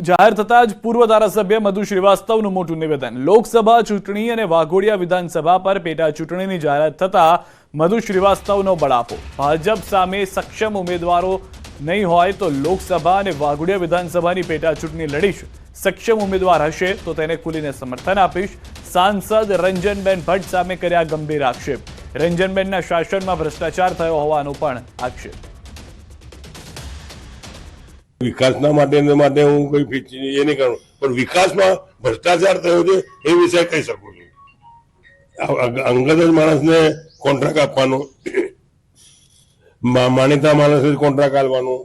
જાહેર થતા જ પૂર્વ ધારાસભ્ય મધુ શ્રીવાસ્તવનું મોટું નિવેદન। લોકસભા ચૂંટણી અને વાઘોડિયા વિધાનસભા પર પેટા ચૂંટણીની જાહેરાત થતા મધુ શ્રીવાસ્તવનો બળાપો। ભાજપ સામે સક્ષમ ઉમેદવારો નહીં હોય તો લોકસભા અને વાઘોડિયા વિધાનસભાની પેટા ચૂંટણી લડીશ। સક્ષમ ઉમેદવાર હશે તો તેને ખુલીને સમર્થન આપીશ। સાંસદ રંજનબેન ભટ્ટ સામે કર્યા ગંભીર આક્ષેપ। રંજનબેનના શાસનમાં ભ્રષ્ટાચાર થયો હોવાનો પણ આક્ષેપ। વિકાસના માટે હું કોઈ એ નહીં કરું, પણ વિકાસમાં ભ્રષ્ટાચાર થયો છે એ વિશે કહી શકું છું। અંગત જ માણસને કોન્ટ્રાક્ટ આપવાનો, માનીતા માણસને કોન્ટ્રાક્ટ આપવાનું,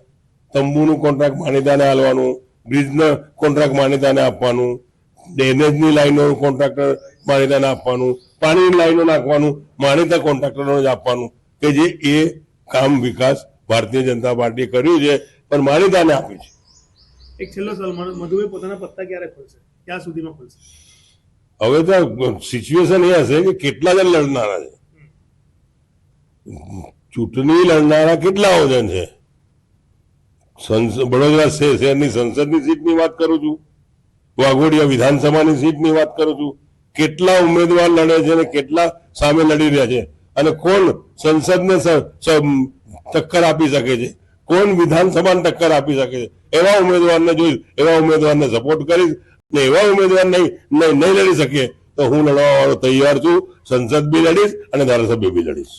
તંબુનું કોન્ટ્રાક્ટ માનીતાને આપવાનું, બ્રિજના કોન્ટ્રાક્ટ માનીતાને આપવાનું, ડ્રેનેજની લાઈનોનું કોન્ટ્રાક્ટર માનીતાને આપવાનું, પાણીની લાઈનો નાખવાનું માનીતા કોન્ટ્રાક્ટરોને જ આપવાનું, કે જે એ કામ વિકાસ ભારતીય જનતા પાર્ટીએ કર્યું છે પણ માન્યતાને આપી છે। એક છેલ્લો સવાલ, મધુભાઈ પોતાના પત્તા ક્યારે ખોલશે, ક્યાં સુધીમાં ખોલશે? હવે તો સિચ્યુએશન એ હશે કે કેટલા જણ લડનારા છે, ચૂંટણી લડનારા કેટલા જણ છે। વડોદરા શહેરની સંસદની સીટની વાત કરું છું, વાઘોડિયા વિધાનસભાની સીટની વાત કરું છું, કેટલા ઉમેદવાર લડે છે અને કેટલા સામે લડી રહ્યા છે, અને કોણ સંસદને ટક્કર આપી શકે છે, કોણ વિધાનસભાને ટક્કર આપી શકે છે, એવા ઉમેદવારને જોઈશ, એવા ઉમેદવારને સપોર્ટ કરીશ। ને એવા ઉમેદવાર નહીં લડી શકે તો હું લડવા વાળો તૈયાર છું। સંસદ બી લડીશ અને ધારાસભ્ય બી લડીશ।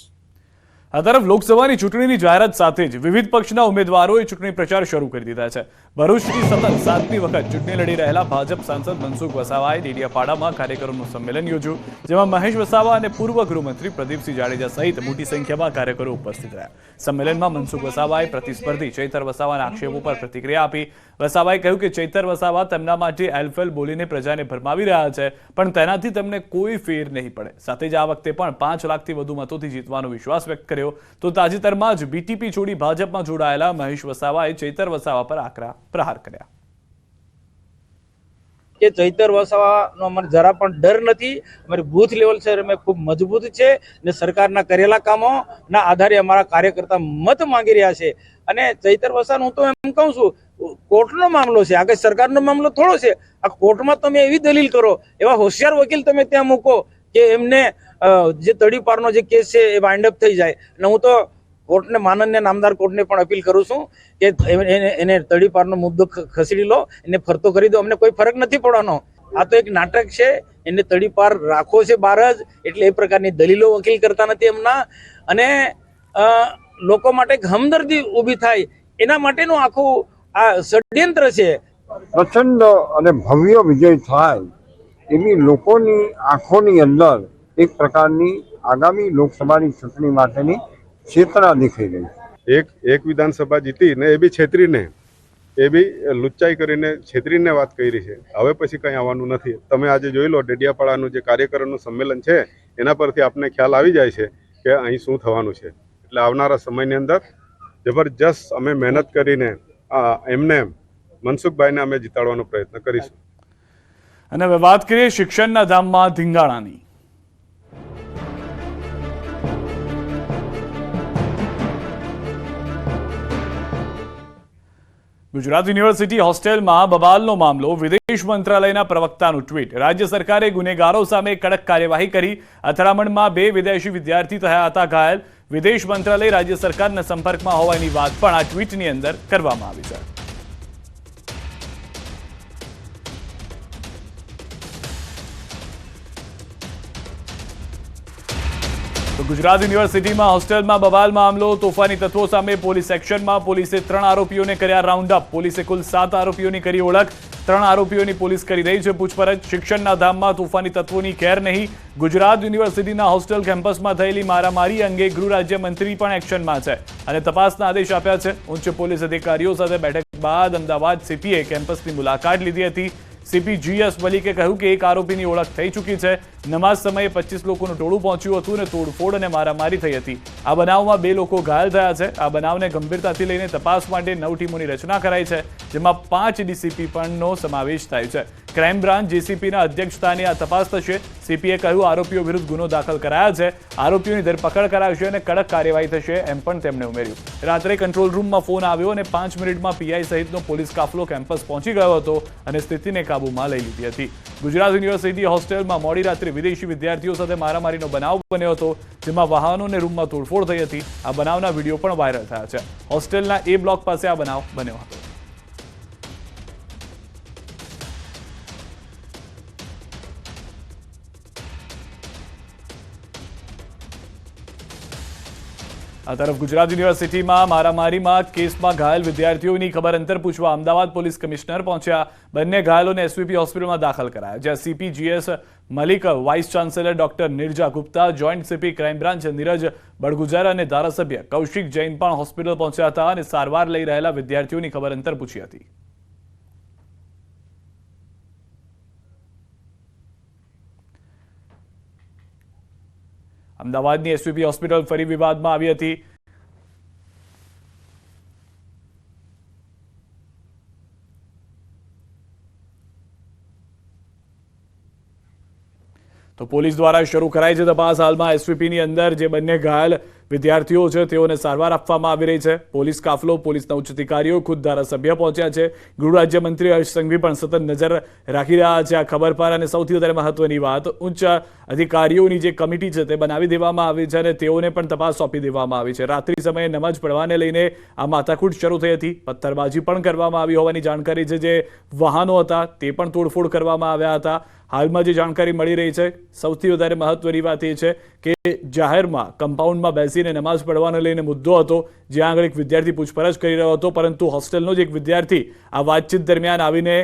આ તરફ લોકસભાની ચૂંટણીની જાહેરાત સાથે જ વિવિધ પક્ષના ઉમેદવારોએ ચૂંટણી પ્રચાર શરૂ કરી દીધા છે। ભરૂચથી સતત 7મી વખત ચૂંટણી લડી રહેલા ભાજપ સાંસદ મનસુખ વસાવાએ ડેડિયાપાડામાં કાર્યકરોનું સંમેલન યોજ્યું, જેમાં મહેશ વસાવા અને પૂર્વ ગૃહમંત્રી પ્રદીપસિંહ જાડેજા સહિત મોટી સંખ્યામાં કાર્યકરો ઉપસ્થિત રહ્યા। સંમેલનમાં મનસુખ વસાવાએ પ્રતિસ્પર્ધી ચૈતર વસાવાના આક્ષેપો પર પ્રતિક્રિયા આપી। વસાવાએ કહ્યું કે ચૈતર વસાવા તેમના માટે એલફેલ બોલીને પ્રજાને ભરમાવી રહ્યા છે, પણ તેનાથી તેમને કોઈ ફેર નહીં પડે। સાથે જ આ વખતે પણ 5 લાખથી વધુ મતોથી જીતવાનો વિશ્વાસ વ્યક્ત કર્યો। તો તાજેતરમાં જ બીટીપી છોડી ભાજપમાં જોડાયેલા મહેશ વસાવાએ ચૈતર વસાવા પર આકરા પ્રહાર કર્યા। કે ચૈતર વસાવાનો અમારે જરા પણ ડર નથી, અમારી બૂથ લેવલ છે અમે ખૂબ મજબૂત છે ને સરકારના કરેલા કામોના આધારે અમારા કાર્યકર્તા મત માંગી રહ્યા છે। અને ચૈતર વસાવાનું હું તો એમ કહું છું, કોર્ટનો મામલો છે, આગળ સરકારનો મામલો થોડો છે। આ કોર્ટમાં તમે એવી દલીલ કરો, એવા હોશિયાર વકીલ તમે ત્યાં મૂકો કે એમને જે તડીપારનો જે કેસ છે એ વાઇન્ડ અપ થઈ જાય। અને હું તો કોર્ટને, માનનીય નામદાર કોર્ટને પણ અપીલ કરું છું કે એને તડીપારનો મુદ્દો ખસેડી લો, એને ફરતો કરી દો, અમને કોઈ ફરક નથી પડવાનો। આ તો એક નાટક છે, એને તડીપાર રાખવો છે બહાર જ, એટલે એ પ્રકારની દલીલો વકીલ કરતા નથી એમના, અને લોકો માટે હમદર્દી ઊભી થાય એના માટેનું આખું આ ષડયંત્ર છે। પ્રચંડ અને ભવ્ય વિજય થાય એવી લોકોની આંખોની અંદર એક પ્રકારની આગામી લોકસભાની ચૂંટણી માટેની ચેતના દેખાઈ રહી છે। એક વિધાનસભા જીતીને એ બી છેતરીને, એ બી લુચ્ચાઈ કરીને છેતરીને વાત કરી છે। હવે પછી કંઈ આવવાનું નથી। તમે આજે જોઈ લો, ડેડિયાપાડાનું જે કાર્યકરોનું સંમેલન છે એના પરથી આપને ખ્યાલ આવી જાય છે કે અહીં શું થવાનું છે। એટલે આવનારા સમયની અંદર જબરજસ્ત અમે મહેનત કરીને એમને મનસુખભાઈને અમે જીતાડવાનો પ્રયત્ન કરીશું। અને હવે વાત કરીએ શિક્ષણના ધામમાં ધીંગાણાની। ગુજરાત યુનિવર્સિટી હોસ્ટેલમાં બબાલનો મામલો, વિદેશ મંત્રાલયના પ્રવક્તાનું ટ્વીટ। રાજ્ય સરકારે ગુનેગારો સામે કડક કાર્યવાહી કરી। અથડામણમાં 2 વિદેશી વિદ્યાર્થી થયા હતા ઘાયલ। વિદેશ મંત્રાલય રાજ્ય સરકારના સંપર્કમાં હોવાની વાત પણ આ ટ્વીટની અંદર કરવામાં આવી છે। તો ગુજરાત યુનિવર્સિટીમાં હોસ્ટેલમાં બબાલ મામલો, તોફાની તત્વો સામે પોલીસ એક્શનમાં। પોલીસે 3 આરોપીઓને કર્યા રાઉન્ડ અપ। પોલીસે કુલ 7 આરોપીઓની કરી ઓળખ। 3 આરોપીઓની પોલીસ કરી રહી છે પૂછપરછ। શિક્ષણના ધામમાં તોફાની તત્વોની ખેર નહીં। ગુજરાત યુનિવર્સિટીના હોસ્ટેલ કેમ્પસમાં થયેલી મારામારી અંગે ગૃહ રાજ્યમંત્રી પણ એક્શનમાં છે અને તપાસના આદેશ આપ્યા છે। ઉચ્ચ પોલીસ અધિકારીઓ સાથે બેઠક બાદ અમદાવાદ સીપીએ કેમ્પસની મુલાકાત લીધી હતી। સીપી GS મલિકે કહ્યું કે એક આરોપીની ઓળખ થઈ ચૂકી છે। નમાઝ સમયે 25 લોકોનું ટોળું પહોંચ્યું હતું અને તોડફોડ અને મારામારી થઈ હતી. આ બનાવમાં 2 લોકો ઘાયલ થયા છે. આ બનાવને ગંભીરતાથી લઈને તપાસ માટે 9 ટીમોની રચના કરાઈ છે, જેમાં 5 ડીસીપી પણનો સમાવેશ થાય છે. ક્રાઇમ બ્રાન્ચ જેસીપીના અધ્યક્ષસ્થાને આ તપાસ થશે. સીપીએ કહ્યું આરોપીઓ વિરુદ્ધ ગુનો દાખલ કરાયા છે, આરોપીઓની ધરપકડ કરાશે અને કડક કાર્યવાહી થશે એમ પણ તેમણે ઉમેર્યું. રાત્રે કંટ્રોલ રૂમમાં ફોન આવ્યો અને 5 મિનિટમાં પીઆઈ સહિતનો પોલીસ કાફલો કેમ્પસ પહોંચી ગયો હતો અને સ્થિતિને કાબૂમાં લઈ લીધી હતી. ગુજરાત યુનિવર્સિટી હોસ્ટેલમાં મોડી રાત્રે વિદેશી વિદ્યાર્થીઓ સાથે મારામારીનો બનાવ બન્યો હતો, જેમાં વાહનો અને રૂમમાં તોડફોડ થઈ હતી. આ બનાવના વિડીયો પણ વાયરલ થયા છે. હોસ્ટેલના એ બ્લોક પાસે આ બનાવ બન્યો હતો. આ તરફ ગુજરાત યુનિવર્સિટીમાં મારામારીમાં કેસમાં ઘાયલ વિદ્યાર્થીઓની ખબર અંતર પૂછવા અમદાવાદ પોલીસ કમિશનર પહોંચ્યા. બંને ઘાયલોને એસવીપી હોસ્પિટલમાં દાખલ કરાયા, જ્યાં CP GS Malik, vice chancellor doctor Nirja Gupta, joint CP crime branch Neeraj Badgujar અને ધારાસભ્ય કૌશિક જૈન પણ હોસ્પિટલ પહોંચ્યા હતા અને સારવાર લઈ રહેલા વિદ્યાર્થીઓની ખબર અંતર પૂછી હતી. અમદાવાદની એસવીપી હોસ્પિટલ ફરી વિવાદમાં આવી હતી. તો પોલીસ દ્વારા શરૂ કરાઈ છે તપાસ. હાલમાં એસવીપીની અંદર જે બંને ઘાયલ વિદ્યાર્થીઓ છે તેઓને સારવાર આપવામાં આવી રહી છે. પોલીસ કાફલો, પોલીસના ઉચ્ચ અધિકારીઓ, ખુદ ધારાસભ્ય પહોંચ્યા છે. ગૃહ રાજ્યમંત્રી હર્ષ સંઘવી પણ સતત નજર રાખી રહ્યા છે આ ખબર પર. અને સૌથી વધારે મહત્વની વાત, ઉચ્ચ અધિકારીઓની જે કમિટી છે તે બનાવી દેવામાં આવી છે અને તેઓને પણ તપાસ સોંપી દેવામાં આવી છે. રાત્રિ સમયે નમાઝ પડવાને લઈને આ માથાકૂટ શરૂ થઈ હતી. પથ્થરબાજી પણ કરવામાં આવી હોવાની જાણકારી છે. જે વાહનો હતા તે પણ તોડફોડ કરવામાં આવ્યા હતા. હાલમાં જે જાણકારી મળી રહી છે, સૌથી વધારે મહત્વની વાત એ છે કે જાહેરમાં કમ્પાઉન્ડમાં બેસીને નમાઝ પડવાને લઈને મુદ્દો હતો, જ્યાં આગળ એક વિદ્યાર્થી પૂછપરછ કરી રહ્યો હતો, પરંતુ હોસ્ટેલનો જ એક વિદ્યાર્થી આ વાતચીત દરમિયાન આવીને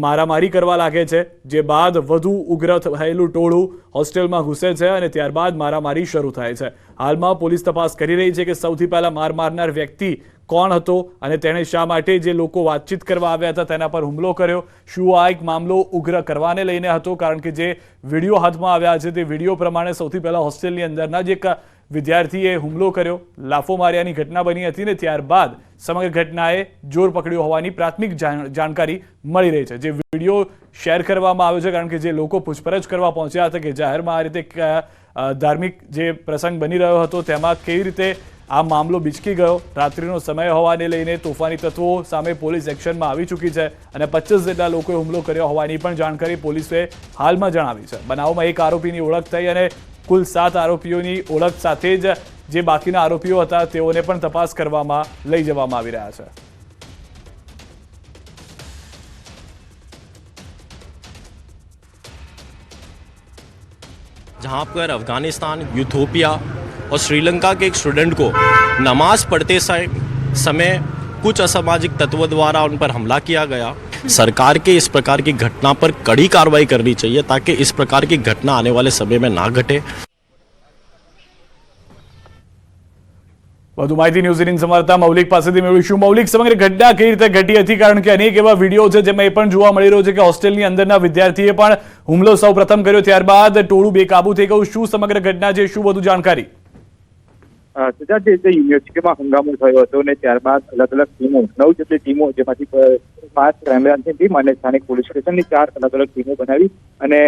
મારામારી કરવા લાગે છે. જે બાદ વધુ ઉગ્ર થયેલું ટોળું હોસ્ટેલમાં ઘૂસે છે અને ત્યારબાદ મારામારી શરૂ થાય છે. હાલમાં પોલીસ તપાસ કરી રહી છે કે સૌથી પહેલા માર મારનાર વ્યક્તિ કોણ હતો અને તેણે શા માટે જે લોકો વાતચીત કરવા આવ્યા હતા તેના પર હુમલો કર્યો. શું આ એક મામલો ઉગ્ર કરવાને લઈને હતો? કારણ કે જે વિડીયો હાથમાં આવ્યા છે તે વિડીયો પ્રમાણે સૌથી પહેલા હોસ્ટેલની અંદરના જ એક વિદ્યાર્થીએ હુમલો કર્યો, લાફો માર્યાની ઘટના બની હતી ને ત્યારબાદ સમગ્ર ઘટનાએ જોર પકડ્યો હોવાની પ્રાથમિક જાણકારી મળી રહી છે. જે વિડીયો શેર કરવામાં આવ્યો છે કારણ કે જે લોકો પૂછપરછ કરવા પહોંચ્યા હતા કે જાહેરમાં આ રીતે ધાર્મિક જે પ્રસંગ બની રહ્યો હતો તેમાં કેવી રીતે આ મામલો બિચકી ગયો. રાત્રિનો સમય હોવાને લઈને તોફાની તત્વો સામે પોલીસ એક્શનમાં આવી ચૂકી છે અને 25 જેટલા લોકોએ હુમલો કર્યો હોવાની પણ જાણકારી પોલીસે હાલમાં જણાવી છે. બનાવમાં એક આરોપીની ઓળખ થઈ અને કુલ 7 આરોપીઓની ઓળખ સાથે જ જે બાકીના આરોપીઓ હતા તેઓને પણ તપાસ કરવામાં લઈ જવામાં આવી રહ્યા છે. जहाँ पर अफगानिस्तान, यूथोपिया और श्रीलंका के एक स्टूडेंट को नमाज पढ़ते समय कुछ असामाजिक तत्वों द्वारा उन पर हमला किया गया. सरकार के इस प्रकार की घटना पर कड़ी कार्रवाई करनी चाहिए ताकि इस प्रकार की घटना आने वाले समय में ना घटे. વધુ માહિતી ન્યૂઝ 18 સમાચાર મૌલિક પાસેથી મેળવીશું. મૌલિક, સમગ્ર ઘટના કઈ રીતે ઘટી હતી? કારણ કે અનેક એવા વિડીયો છે જેમાં એ પણ જોવા મળી રહ્યો છે કે હોસ્ટેલની અંદરના વિદ્યાર્થીએ પણ હુમલો સૌ પ્રથમ કર્યો, ત્યારબાદ ટોળું બેકાબુ થઈ ગયું. શું સમગ્ર ઘટના છે, શું વધુ જાણકારી? યુનિવર્સિટીમાં હંગામો થયો હતો અને ત્યારબાદ અલગ અલગ ટીમો, 9 જેટલી ટીમો, જેમાંથી 5 ક્રાઇમ બ્રાન્ચની ટીમ અને સ્થાનિક પોલીસ સ્ટેશનની 4 અલગ અલગ ટીમો બનાવી અને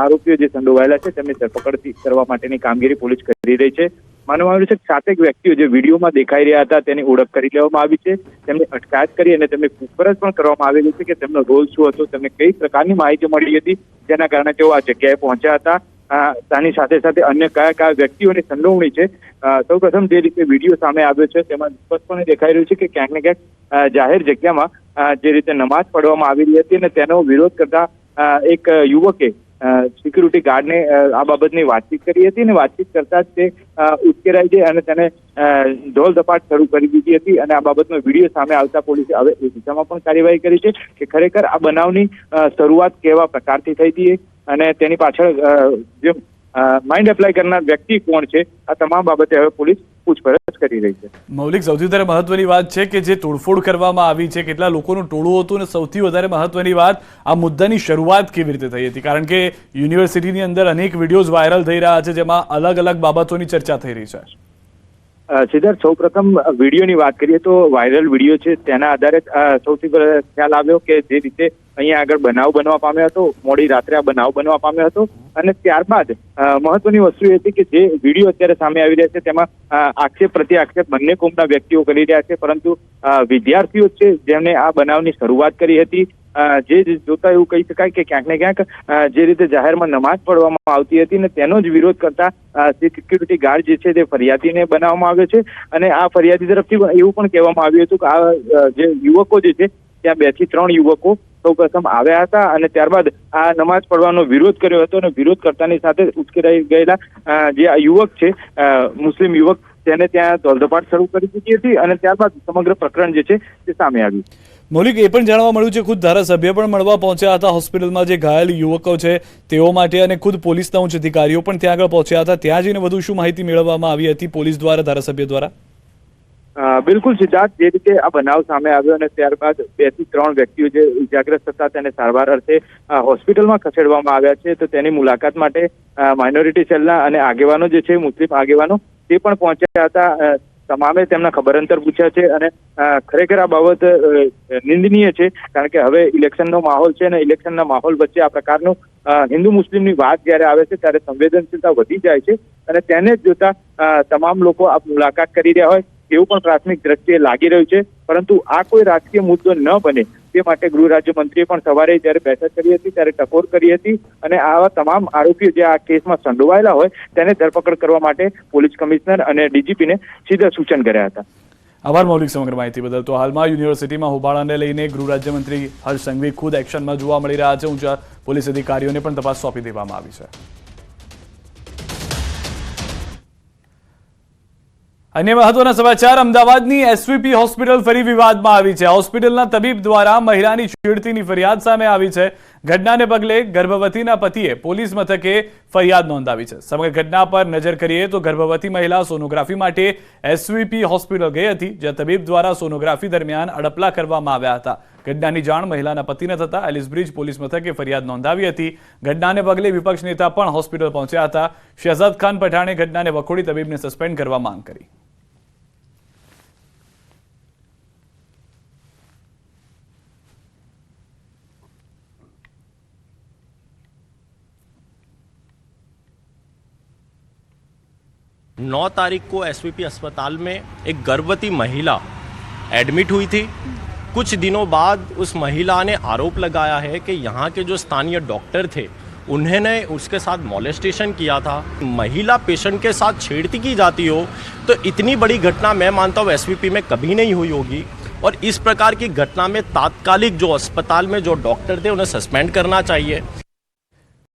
આરોપીઓ જે સંડોવાયેલા છે તેમની ધરપકડ કરવા માટેની કામગીરી પોલીસ કરી રહી છે. માનવામાં આવ્યું છે કે 7 વ્યક્તિઓ જે વિડીયોમાં દેખાઈ રહ્યા હતા તેની ઓળખ કરી લેવામાં આવી છે. તેમની અટકાયત કરી અને તેમને પૂછપરછ પણ કરવામાં આવેલી છે કે તેમનો રોલ શું હતો, તેમને કઈ પ્રકારની માહિતી મળી હતી જેના કારણે તેઓ આ જગ્યાએ પહોંચ્યા હતા. તેની સાથે સાથે અન્ય કયા કયા વ્યક્તિઓની સંડોવણી છે. સૌપ્રથમ જે રીતે વિડીયો સામે આવ્યો છે તેમાં સ્પષ્ટપણે દેખાઈ રહ્યું છે કે ક્યાંક ને ક્યાંક જાહેર જગ્યામાં જે રીતે નમાઝ પઢવામાં આવી રહી હતી અને તેનો વિરોધ કરતા એક યુવકે સિક્યુરિટી ગાર્ડને આ બાબતની વાતચીત કરી હતી અને વાતચીત કરતા જ તે ઉશ્કેરાઈ છે અને તેને ઢોલ ધપાટ શરૂ કરી દીધી હતી અને આ બાબતનો વિડીયો સામે આવતા પોલીસે હવે એ દિશામાં પણ કાર્યવાહી કરી છે કે ખરેખર આ બનાવની શરૂઆત કેવા પ્રકારથી થઈ હતી અને તેની પાછળ જે માઇન્ડ એપ્લાય કરનાર વ્યક્તિ કોણ છે, આ તમામ બાબતે હવે પોલીસ પૂછપરછ કરી રહી છે. મૌલિક, સૌથી વધારે મહત્વની વાત છે કે જે તોડફોડ કરવામાં આવી છે, કેટલા લોકોનું ટોળું હતું, અને સૌથી વધારે મહત્વની વાત આ મુદ્દાની શરૂઆત કેવી રીતે થઈ હતી, કારણ કે યુનિવર્સિટીની અંદર અનેક વિડીયોઝ વાયરલ થઈ રહ્યા છે જેમાં અલગ અલગ બાબતોની ચર્ચા થઈ રહી છે. સિદ્ધાર્થ, સૌ પ્રથમ વિડીયોની વાત કરીએ તો વાયરલ વિડીયો છે તેના આધારે સૌથી પહેલા ખ્યાલ આવ્યો કે જે રીતે અહીંયા આગળ બનાવ બનવા પામ્યો હતો, મોડી રાત્રે આ બનાવ બનવા પામ્યો હતો, અને ત્યારબાદ મહત્વની વસ્તુ એ હતી કે જે વિડીયો અત્યારે સામે આવી રહ્યા છે તેમાં આક્ષેપ પ્રત્યે આક્ષેપ બંને કોમના વ્યક્તિઓ કરી રહ્યા છે, પરંતુ વિદ્યાર્થીઓ છે જેમને આ બનાવની શરૂઆત કરી હતી, જે જોતા એવું કહી શકાય કે ક્યાંક ને ક્યાંક જે રીતે જાહેરમાં નમાઝ પઢવામાં આવતી હતી ને તેનો જ વિરોધ કરતા સિક્યુરિટી ગાર્ડ જે છે તે ફરિયાદીને બનાવવામાં આવ્યો છે, અને આ ફરિયાદી તરફથી એવું પણ કહેવામાં આવ્યું હતું કે આ જે યુવકો જે છે ત્યાં 2 થી 3 યુવકો સૌપ્રથમ આવ્યા હતા અને ત્યારબાદ આ નમાઝ પઢવાનો વિરોધ કર્યો હતો, અને વિરોધ કરતાની સાથે ઉશ્કેરાઈ ગયેલા જે આ યુવક છે, મુસ્લિમ યુવક, તેને ત્યાં દોડધપાટ શરૂ કરી દીધી હતી, અને ત્યારબાદ સમગ્ર પ્રકરણ જે છે તે સામે આવ્યું. મૌલિક, એ પણ જાણવા મળ્યું છે ખુદ ધારાસભ્ય પણ મળવા પહોંચ્યા હતા હોસ્પિટલમાં જે ઘાયલ યુવકો છે તેઓ માટે, અને ખુદ પોલીસના ઉચ્ચ અધિકારીઓ પણ ત્યાં આગળ પહોંચ્યા હતા. ત્યાં જઈને વધુ શું માહિતી મેળવવામાં આવી હતી પોલીસ દ્વારા, ધારાસભ્ય દ્વારા? બિલકુલ સિદ્ધાર્થ, જે રીતે આ બનાવ સામે આવ્યો અને ત્યારબાદ 2 થી 3 વ્યક્તિઓ જે ઇજાગ્રસ્ત હતા તેને સારવાર અર્થે હોસ્પિટલમાં ખસેડવામાં આવ્યા છે, તો તેની મુલાકાત માટે માઇનોરિટી સેલના અને આગેવાનો જે છે, મુસ્લિમ આગેવાનો, તે પણ પહોંચ્યા હતા. તમામે તેમના ખબર અંતર પૂછ્યા છે, અને ખરેખર આ બાબત નિંદનીય છે, કારણ કે હવે ઇલેક્શનનો માહોલ છે, અને ઇલેક્શનના માહોલ વચ્ચે આ પ્રકારનું હિન્દુ મુસ્લિમની વાત જ્યારે આવે છે ત્યારે સંવેદનશીલતા વધી જાય છે, અને તેને જ જોતા તમામ લોકો આ મુલાકાત કરી રહ્યા હોય એવું પણ પ્રાથમિક દ્રષ્ટિએ લાગી રહ્યું છે. પરંતુ આ કોઈ રાજકીય મુદ્દો ન બને તે માટે ગૃહ રાજ્યમંત્રીએ પણ સવારે જ્યારે બેઠક કરી હતી ત્યારે ટકોર કરી હતી, અને આવા તમામ આરોપીઓ જે આ કેસમાં સંડોવાયેલા હોય તેને ધરપકડ કરવા માટે પોલીસ કમિશનર અને ડીજીપીને સીધા સૂચન કર્યા હતા. આભાર મૌલિક, સમગ્ર માહિતી બદલ. તો હાલમાં યુનિવર્સિટીમાં હોબાળાને લઈને ગૃહ રાજ્યમંત્રી હર્ષ સંઘવી ખુદ એક્શનમાં જોવા મળી રહ્યા છે. ઊંચા પોલીસ અધિકારીઓને પણ તપાસ સોંપી દેવામાં આવી છે. અન્ય મહત્વના સમાચાર, અમદાવાદની એસવીપી હોસ્પિટલ ફરી વિવાદમાં આવી છે. હોસ્પિટલના તબીબ દ્વારા મહિલાની છેડતીની ફરિયાદ સામે આવી છે. ઘટનાને પગલે ગર્ભવતીના પતિએ પોલીસ મથકે ફરિયાદ નોંધાવી છે. સમગ્ર ઘટના પર નજર કરીએ તો ગર્ભવતી મહિલા સોનોગ્રાફી માટે એસવીપી હોસ્પિટલ ગઈ હતી, જ્યાં તબીબ દ્વારા સોનોગ્રાફી દરમિયાન અડપલા કરવામાં આવ્યા હતા. ઘટનાની જાણ મહિલાના પતિને થતા એલિસ બ્રિજ પોલીસ મથકે ફરિયાદ નોંધાવી હતી. ઘટનાને પગલે વિપક્ષ નેતા પણ હોસ્પિટલ પહોંચ્યા હતા. શહેજાદ ખાન પઠાણે ઘટનાને વખોડી તબીબને સસ્પેન્ડ કરવા માંગ કરી. नौ तारीख को एसवीपी अस्पताल में एक गर्भवती महिला एडमिट हुई थी. कुछ दिनों बाद उस महिला ने आरोप लगाया है कि यहाँ के जो स्थानीय डॉक्टर थे उन्होंने उसके साथ मॉलेस्टेशन किया था. महिला पेशेंट के साथ छेड़ती की जाती हो तो इतनी बड़ी घटना मैं मानता हूँ एसवीपी में कभी नहीं हुई होगी, और इस प्रकार की घटना में तात्कालिक जो अस्पताल में जो डॉक्टर थे उन्हें सस्पेंड करना चाहिए.